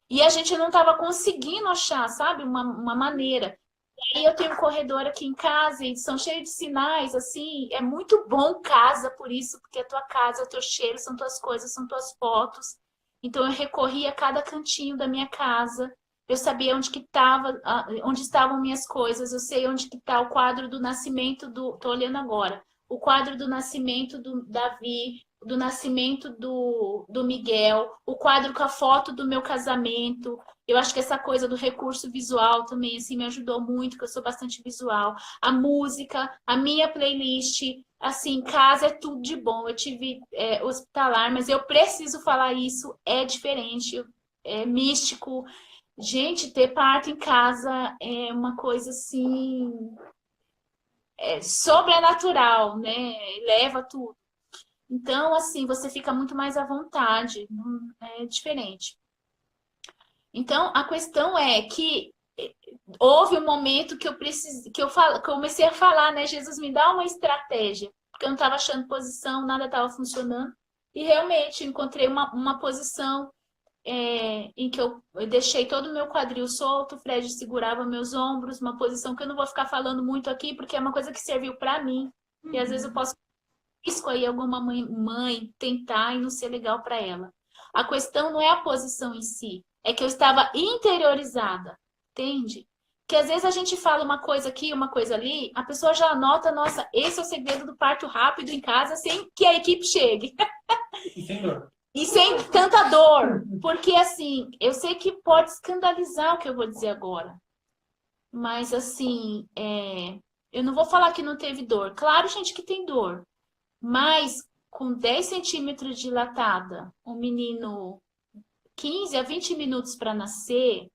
E a gente não estava conseguindo achar, sabe, uma maneira. E aí eu tenho um corredor aqui em casa e são cheios de sinais, assim, é muito bom casa por isso, porque é tua casa, é o teu cheiro, são tuas coisas, são tuas fotos. Então eu recorri a cada cantinho da minha casa, eu sabia onde que tava, onde estavam minhas coisas, eu sei onde que está o quadro do nascimento tô olhando agora, o quadro do nascimento do Davi, do nascimento do Miguel, o quadro com a foto do meu casamento. Eu acho que essa coisa do recurso visual também assim, me ajudou muito, porque eu sou bastante visual. A música, a minha playlist, assim, casa é tudo de bom. Eu tive hospitalar, mas eu preciso falar isso, é diferente, é místico. Gente, ter parto em casa é uma coisa assim, sobrenatural, né? Leva tudo. Então, assim, você fica muito mais à vontade, é diferente. Então, a questão é que houve um momento que que eu comecei a falar, né? Jesus, me dá uma estratégia, porque eu não estava achando posição, nada estava funcionando. E realmente encontrei uma posição em que eu deixei todo o meu quadril solto, o Fred segurava meus ombros, uma posição que eu não vou ficar falando muito aqui, porque é uma coisa que serviu para mim. E às vezes eu posso risco aí alguma mãe tentar e não ser legal para ela. A questão não é a posição em si, é que eu estava interiorizada, entende? Que às vezes a gente fala uma coisa aqui, uma coisa ali, a pessoa já anota, nossa, esse é o segredo do parto rápido em casa, sem que a equipe chegue. E sem dor. E sem tanta dor. Porque assim, eu sei que pode escandalizar o que eu vou dizer agora. Mas assim, eu não vou falar que não teve dor. Claro, gente, que tem dor. Mas com 10 centímetros dilatada, um menino 15 a 20 minutos para nascer,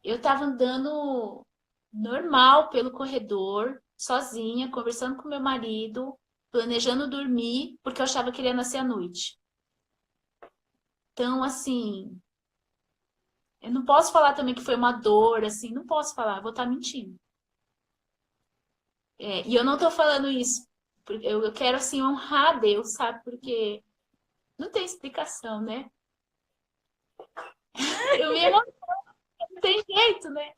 eu estava andando normal pelo corredor, sozinha, conversando com meu marido, planejando dormir, porque eu achava que ele ia nascer à noite. Então, assim, eu não posso falar também que foi uma dor, assim, não posso falar, vou estar mentindo. E eu não tô falando isso, porque eu quero, assim, honrar a Deus, sabe? Porque não tem explicação, né? Eu me emociono, não tem jeito, né?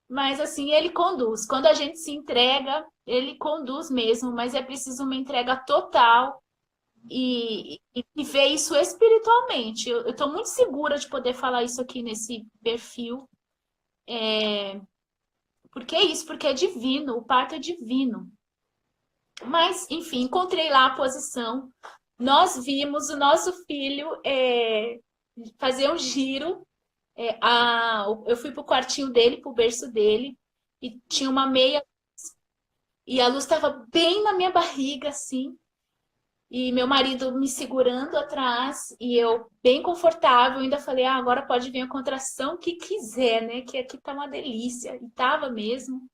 Mas, assim, ele conduz. Quando a gente se entrega, ele conduz mesmo, mas é preciso uma entrega total e ver isso espiritualmente. Eu estou muito segura de poder falar isso aqui nesse perfil. Porque é isso, porque é divino, o parto é divino. Mas, enfim, encontrei lá a posição. Nós vimos o nosso filho fazer um giro. Eu fui pro quartinho dele, pro berço dele, e tinha uma meia, e a luz estava bem na minha barriga, assim, e meu marido me segurando atrás, e eu bem confortável, ainda falei, agora pode vir a contração que quiser, né? Que aqui tá uma delícia. E tava mesmo.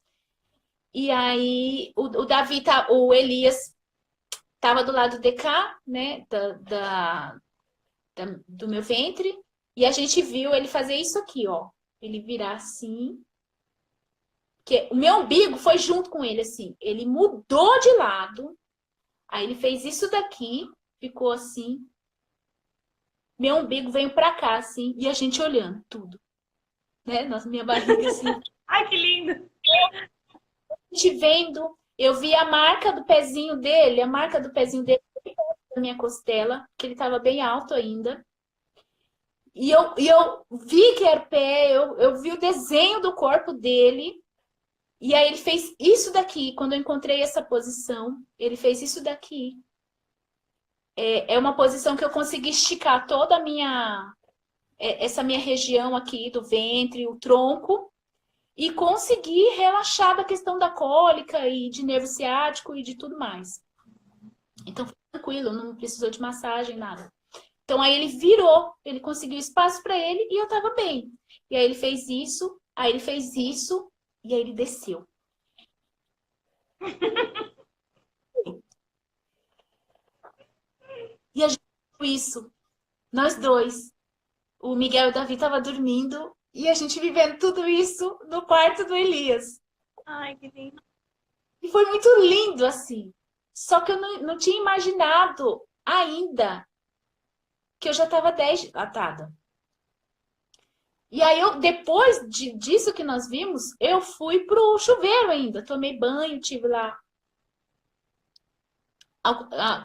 E aí o Davi, o Elias tava do lado de cá, né? Do meu ventre, e a gente viu ele fazer isso aqui, ó. Ele virar assim. Que o meu umbigo foi junto com ele, assim. Ele mudou de lado. Aí ele fez isso daqui, ficou assim. Meu umbigo veio pra cá, assim, e a gente olhando tudo. Né? Nossa, minha barriga, assim. Ai, que lindo! A gente vendo, eu vi a marca do pezinho dele, na minha costela, que ele tava bem alto ainda. E eu vi que era pé, eu vi o desenho do corpo dele. E aí ele fez isso daqui, quando eu encontrei essa posição, ele fez isso daqui. É uma posição que eu consegui esticar toda essa minha região aqui do ventre, o tronco, e consegui relaxar da questão da cólica e de nervo ciático e de tudo mais. Então foi tranquilo, não precisou de massagem, nada. Então aí ele virou, ele conseguiu espaço para ele e eu tava bem. E aí ele fez isso, aí ele fez isso e aí ele desceu. E a gente viu isso, nós dois. O Miguel e o Davi estavam dormindo e a gente vivendo tudo isso no quarto do Elias. Ai, que lindo! E foi muito lindo, assim. Só que eu não tinha imaginado ainda que eu já estava 10 dilatada. E aí, depois disso que nós vimos, eu fui pro chuveiro ainda. Tomei banho, tive lá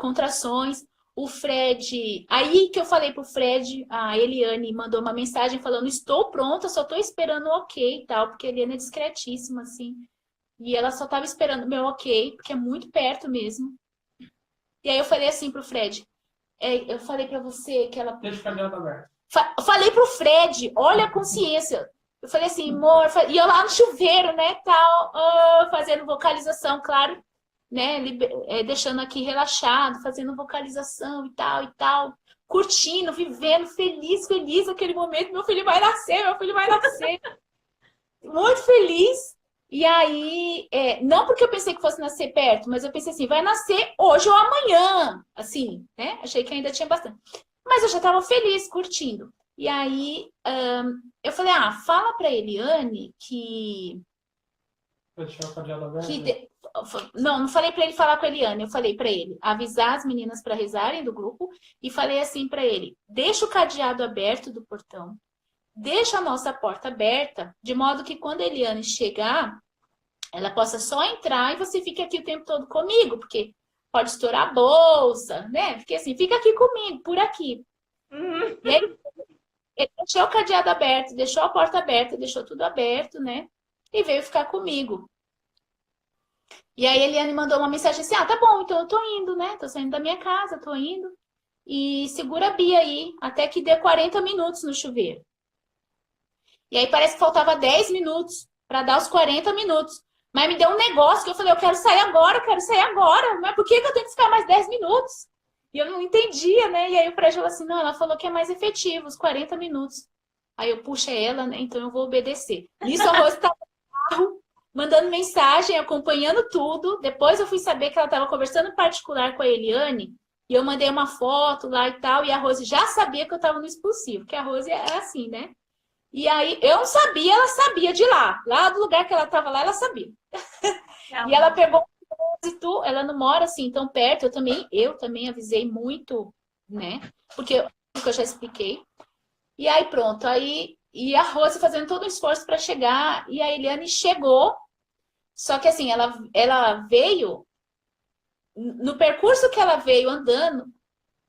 contrações. O Fred... Aí que eu falei pro Fred, a Eliane mandou uma mensagem falando, estou pronta, só tô esperando o ok e tal, porque a Eliane é discretíssima, assim. E ela só tava esperando o meu ok, porque é muito perto mesmo. E aí eu falei assim pro Fred, eu falei pra você que ela... Deixa o cadeado aberto. Falei pro Fred, olha a consciência. Eu falei assim, amor, e eu lá no chuveiro, né, tal, fazendo vocalização, claro, né, deixando aqui relaxado, fazendo vocalização e tal, curtindo, vivendo, feliz aquele momento, meu filho vai nascer. Muito feliz. E aí, não porque eu pensei que fosse nascer perto, mas eu pensei assim, vai nascer hoje ou amanhã, assim, né? Achei que ainda tinha bastante. Mas eu já estava feliz, curtindo. E aí, eu falei, fala pra Eliane que... Deixar o cadeado aberto. Não falei pra ele falar com a Eliane, eu falei pra ele avisar as meninas para rezarem do grupo e falei assim pra ele, deixa o cadeado aberto do portão, deixa a nossa porta aberta, de modo que quando a Eliane chegar, ela possa só entrar e você fique aqui o tempo todo comigo, porque pode estourar a bolsa, né? Porque assim, fica aqui comigo, por aqui. E aí, ele deixou o cadeado aberto, deixou a porta aberta, deixou tudo aberto, né? E veio ficar comigo. E aí a Eliane mandou uma mensagem assim, tá bom, então eu tô indo, né? Tô saindo da minha casa, tô indo. E segura a Bia aí, até que dê 40 minutos no chuveiro. E aí parece que faltava 10 minutos para dar os 40 minutos. Mas me deu um negócio que eu falei, eu quero sair agora, eu quero sair agora. Mas por que que eu tenho que ficar mais 10 minutos? E eu não entendia, né? E aí o Fred falou assim, não, ela falou que é mais efetivo, os 40 minutos. Aí eu, puxa, é ela, né? Então eu vou obedecer. Nisso a Rose estava no carro, mandando mensagem, acompanhando tudo. Depois eu fui saber que ela estava conversando em particular com a Eliane, e eu mandei uma foto lá e tal, e a Rose já sabia que eu estava no expulsivo, porque a Rose é assim, né? E aí eu não sabia, ela sabia de lá. Lá do lugar que ela estava lá, ela sabia. E ela pegou o trânsito, ela não mora assim tão perto, eu também avisei muito, né? Porque eu já expliquei. E aí pronto, e a Rose fazendo todo o esforço para chegar, e a Eliane chegou, só que assim, ela veio, no percurso que ela veio andando,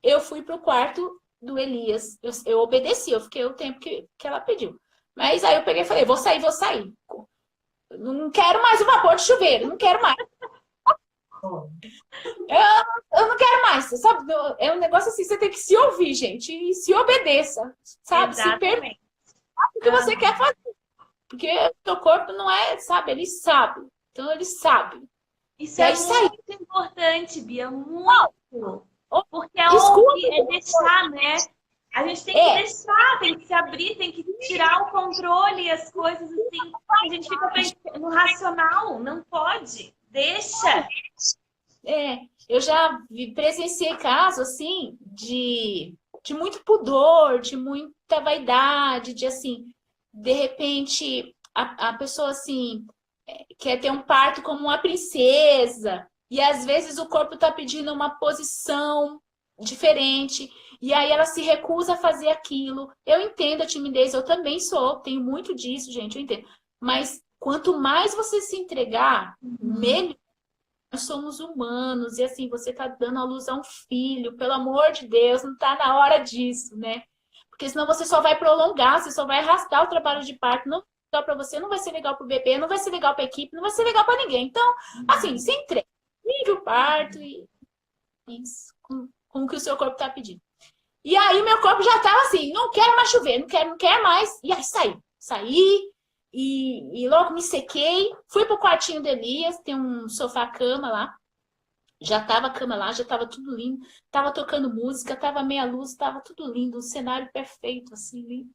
eu fui pro quarto do Elias, eu obedeci, eu fiquei o tempo que ela pediu. Mas aí eu peguei e falei, vou sair, vou sair. Não quero mais o vapor de chuveiro, não quero mais. Eu não quero mais, sabe? É um negócio assim, você tem que se ouvir, gente, e se obedeça, sabe? Se permita Exatamente. o que você quer fazer. Porque o seu corpo não é, sabe? Ele sabe. Então ele sabe. Isso E é aí saiu. muito importante, Bia, muito. Oh, Porque é escuta. ouvir, é deixar, né? A gente tem que deixar, tem que se abrir, tem que tirar o controle e as coisas assim. A gente fica pensando no racional, não pode. Deixa. Eu já presenciei casos assim de muito pudor, de muita vaidade, de assim, de repente a pessoa assim quer ter um parto como uma princesa, e às vezes o corpo está pedindo uma posição diferente, e aí ela se recusa a fazer aquilo. Eu entendo a timidez, eu também sou, tenho muito disso, gente, eu entendo. Mas quanto mais você se entregar, melhor. Nós somos humanos, e assim, você tá dando à luz a um filho, pelo amor de Deus, não tá na hora disso, né? Porque senão você só vai prolongar, você só vai arrastar o trabalho de parto, não vai ser legal para você, não vai ser legal para o bebê, não vai ser legal para a equipe, não vai ser legal para ninguém. Então, assim, se entrega, vive o parto e isso, com o que o seu corpo tá pedindo. E aí meu corpo já tava assim, não quero mais chover, não quero mais. E aí saí e logo me sequei, fui pro quartinho do Elias, tem um sofá-cama lá. Já tava a cama lá, já tava tudo lindo, tava tocando música, tava meia luz, tava tudo lindo, um cenário perfeito, assim, lindo.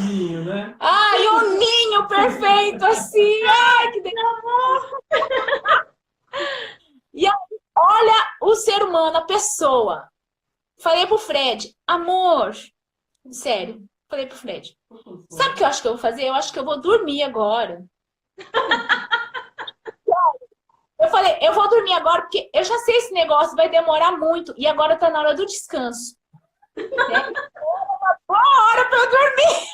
Ninho, né? Ai, um ninho perfeito, assim, ai, que delícia. E aí, olha o ser humano, a pessoa. Falei pro Fred, amor, sério, falei pro Fred, sabe o que eu acho que eu vou fazer? Eu acho que eu vou dormir agora. Eu falei, eu vou dormir agora, porque eu já sei esse negócio, vai demorar muito. E agora tá na hora do descanso. Né? Boa hora pra eu dormir!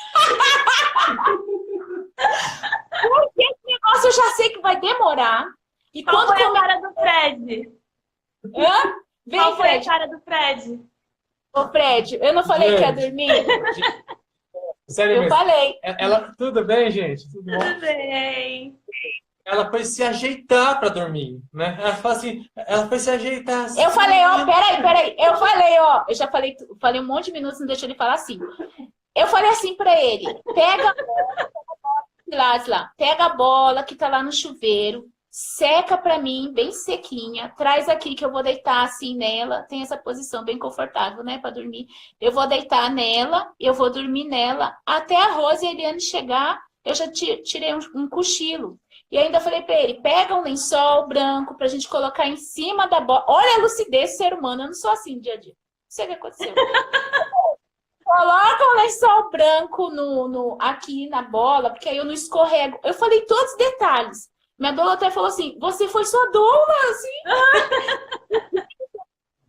Porque esse negócio eu já sei que vai demorar. E Qual quando foi a cara do Fred? Hã? Vem, Qual foi a Fred. cara do Fred? Ô, Fred, eu não falei que ia dormir? Sério Eu mesmo. falei. Ela, tudo bem, gente? Tudo bom? Tudo bem. Ela foi se ajeitar para dormir, né? Ela fala assim, ela foi se ajeitar. Assim, Eu falei, ó, peraí. Eu falei, ó, eu já falei um monte de minutos, não deixa ele falar assim. Eu falei assim pra ele, pega pega a bola que tá lá no chuveiro, seca pra mim, bem sequinha, traz aqui que eu vou deitar assim nela, tem essa posição bem confortável, né, pra dormir. Eu vou deitar nela, eu vou dormir nela, até a Rose e a Eliane chegar, eu já tirei um cochilo. E ainda falei pra ele, pega um lençol branco pra gente colocar em cima da bola. Olha a lucidez do ser humano, eu não sou assim dia a dia. Não sei o que aconteceu. Coloca um lençol branco aqui na bola, porque aí eu não escorrego. Eu falei todos os detalhes. Minha doula até falou assim, você foi sua doula, assim.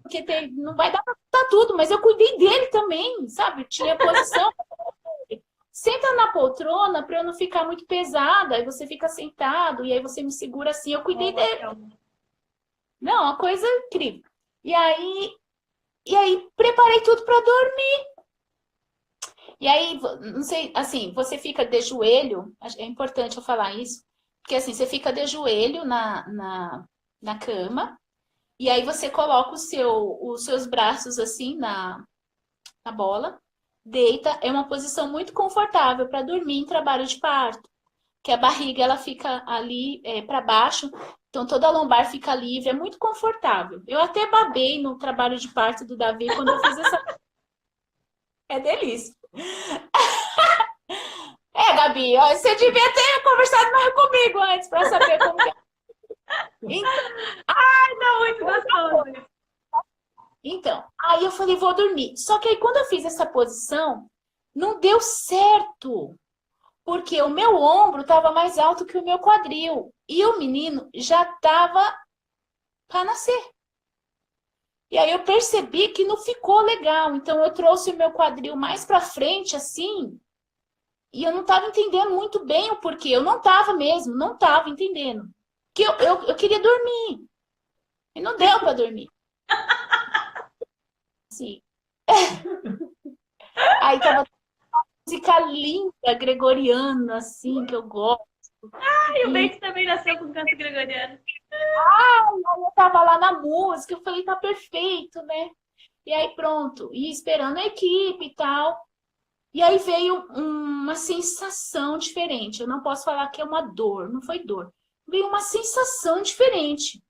Porque não vai dar pra contar tudo, mas eu cuidei dele também, sabe? Tinha posição. Senta na poltrona para eu não ficar muito pesada. Aí você fica sentado e aí você me segura assim. Eu cuidei dele. Não, uma coisa incrível. E aí preparei tudo para dormir. E aí, não sei, assim, você fica de joelho. É importante eu falar isso. Porque assim, você fica de joelho na cama. E aí você coloca os seus braços assim na bola. Deita, é uma posição muito confortável para dormir em trabalho de parto. que a barriga ela fica ali para baixo, então toda a lombar fica livre, é muito confortável. Eu até babei no trabalho de parto do Davi quando eu fiz essa. É delícia. É, Gabi, ó, você devia ter conversado mais comigo antes para saber como que é. Tá muito gostoso. Então, aí eu falei, vou dormir. Só que aí quando eu fiz essa posição, não deu certo. Porque o meu ombro estava mais alto que o meu quadril. E o menino já estava para nascer. E aí eu percebi que não ficou legal. Então eu trouxe o meu quadril mais para frente, assim. E eu não estava entendendo muito bem o porquê. Eu não estava mesmo, não estava entendendo. Que eu queria dormir. E não deu para dormir. Assim. Aí tava música linda, gregoriana, assim, que eu gosto. E o Bento também nasceu com canto gregoriano. Eu tava lá na música, eu falei, tá perfeito, né? E aí pronto, e esperando a equipe e tal. E aí veio uma sensação diferente. Eu não posso falar que é uma dor, não foi dor. Veio uma sensação diferente.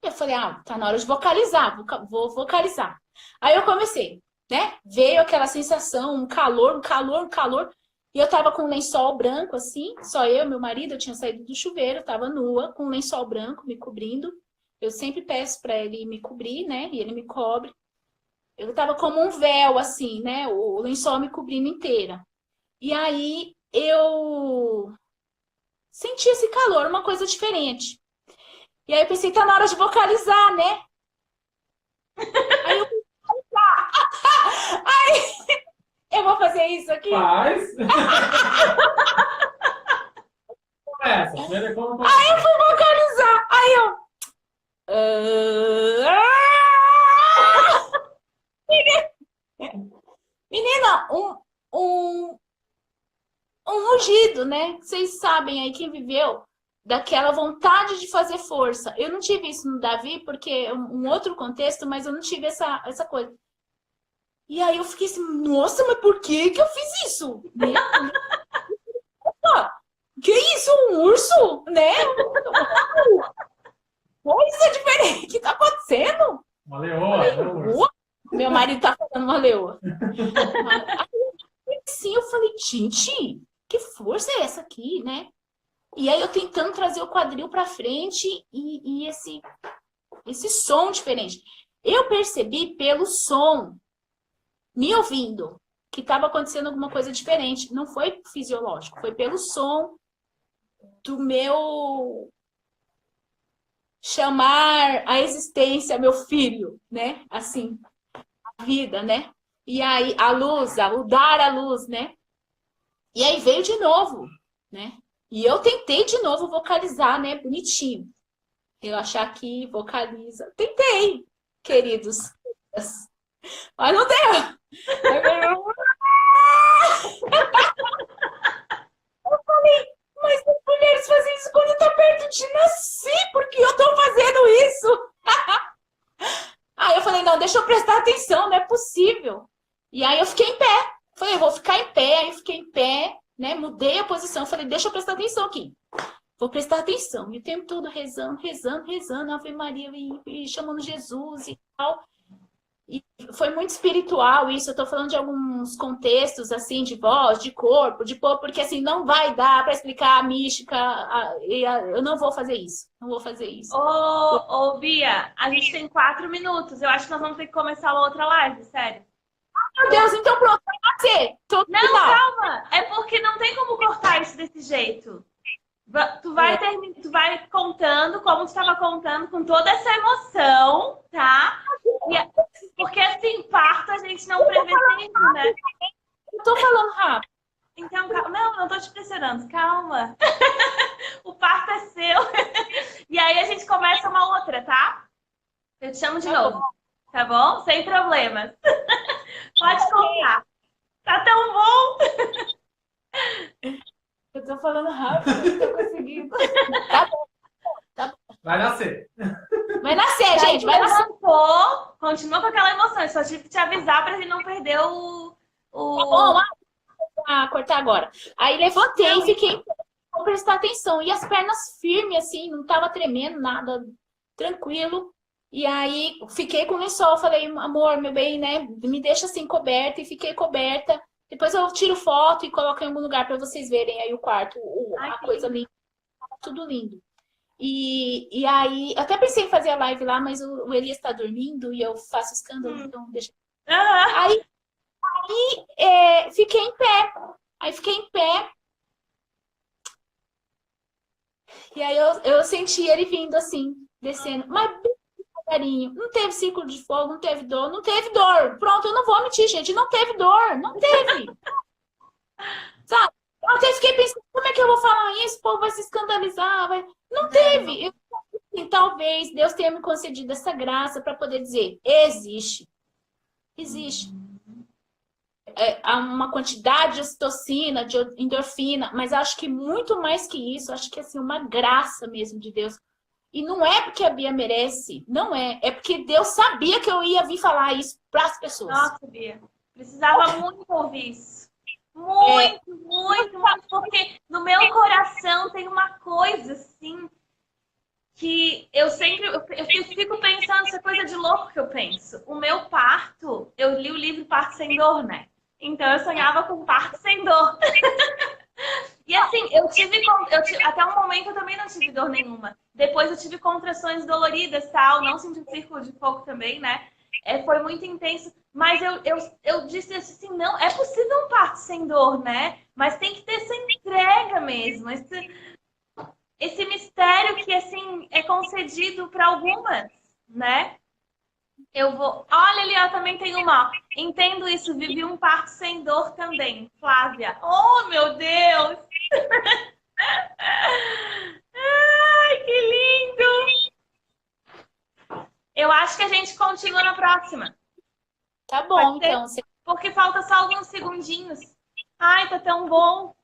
Eu falei, tá na hora de vocalizar, vou vocalizar. Aí eu comecei, né? Veio aquela sensação, um calor. E eu tava com um lençol branco, assim, só eu, meu marido, eu tinha saído do chuveiro, tava nua, com um lençol branco me cobrindo. Eu sempre peço para ele me cobrir, né? E ele me cobre. Eu tava como um véu, assim, né? O lençol me cobrindo inteira. E aí eu senti esse calor, uma coisa diferente. E aí eu pensei, tá na hora de vocalizar, né? Aí eu eu vou fazer isso aqui. Faz. Começa. Primeiro como Aí eu fui vocalizar. Aí eu... Menina, um rugido, né? Vocês sabem aí, quem viveu, daquela vontade de fazer força. Eu não tive isso no Davi, porque é um outro contexto, mas eu não tive essa coisa. E aí eu fiquei assim, nossa, mas por que eu fiz isso? Opa, que isso? Um urso? Né? Coisa diferente, o que tá acontecendo? uma leoa. Meu marido tá falando uma leoa. Sim, eu falei, gente, que força é essa aqui, né? E aí eu tentando trazer o quadril pra frente e esse som diferente. Eu percebi pelo som, me ouvindo, que estava acontecendo alguma coisa diferente. Não foi fisiológico, foi pelo som do meu chamar a existência, meu filho, né? Assim, a vida, né? E aí a luz, o dar a luz, né? E aí veio de novo, né? E eu tentei de novo vocalizar, né? Bonitinho. Relaxar aqui, vocaliza. Tentei, queridos. Mas não deu. Eu falei, mas as mulheres fazem isso quando tá perto de nascer, porque eu tô fazendo isso. Aí eu falei, não, deixa eu prestar atenção, não é possível. E aí eu fiquei em pé. Falei, eu vou ficar em pé. Aí eu fiquei em pé, né? Mudei a posição. Falei, deixa eu prestar atenção aqui. Vou prestar atenção. E o tempo todo rezando, Ave Maria, e chamando Jesus e tal. E foi muito espiritual isso. Eu tô falando de alguns contextos, assim, de voz, de corpo, porque assim, não vai dar para explicar a mística. Eu não vou fazer isso. Não vou fazer isso. Ô, Bia, a gente tem 4 minutos. Eu acho que nós vamos ter que começar uma outra live, sério. Meu Deus, então pronto, vai nascer. Não, calma. É porque não tem como cortar isso desse jeito. Tu vai contando como tu estava contando, com toda essa emoção, tá? Porque assim, parto a gente não prevê sempre, né? Eu tô falando rápido. Então, calma. Não tô te pressionando, calma. O parto é seu. E aí a gente começa uma outra, tá? Eu te chamo de novo, tá bom? Sem problemas. Pode contar. Tá tão bom? Eu tô falando rápido, não tô conseguindo. Tá bom. Vai nascer. Vai nascer, gente, vai nascer. Continua com aquela emoção. Eu só tive que te avisar pra gente não perder o... Tá bom, cortar agora. Aí levantei e fiquei pra prestar atenção. E as pernas firmes, assim, não tava tremendo, nada, tranquilo. E aí fiquei com o lençol, falei, amor, meu bem, né? Me deixa assim coberta e fiquei coberta. Depois eu tiro foto e coloco em algum lugar para vocês verem aí o quarto, a coisa linda, tudo lindo. E aí, eu até pensei em fazer a live lá, mas o Elias está dormindo e eu faço escândalo, então deixa. Aí fiquei em pé. Aí fiquei em pé. E aí eu senti ele vindo assim, descendo. Mas bem devagarinho. Não teve círculo de fogo, não teve dor, não teve dor. Pronto, eu não vou mentir, gente. Não teve dor, não teve. Sabe? Eu até fiquei pensando, como é que eu vou falar isso? O povo vai se escandalizar. Não teve. Assim, talvez Deus tenha me concedido essa graça para poder dizer, existe. Existe. Há uma quantidade de ocitocina, de endorfina, mas acho que muito mais que isso, acho que assim, uma graça mesmo de Deus. E não é porque a Bia merece, não é. É porque Deus sabia que eu ia vir falar isso para as pessoas. Nossa, Bia, precisava muito ouvir isso. Muito, muito, porque no meu coração tem uma coisa assim que eu sempre eu fico pensando, essa coisa de louco que eu penso. O meu parto, eu li o livro Parto Sem Dor, né? Então eu sonhava com parto sem dor. E assim, até um momento eu também não tive dor nenhuma. Depois eu tive contrações doloridas, tal, não senti um círculo de fogo também, né? Foi muito intenso. Mas eu disse assim, não, é possível um parto sem dor, né? Mas tem que ter essa entrega mesmo, esse mistério que assim é concedido para algumas, né? Olha ali, ó, também tem uma. Entendo isso, vivi um parto sem dor também, Flávia. Oh, meu Deus! Ai, que lindo! Eu acho que a gente continua na próxima. Tá bom, então. Porque falta só alguns segundinhos. Ai, tá tão bom.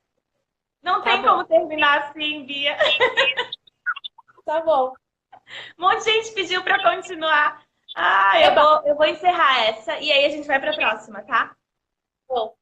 Não tem como terminar assim, Bia. Tá bom. Um monte de gente pediu para continuar. Eu vou encerrar essa e aí a gente vai para a próxima, tá? Bom.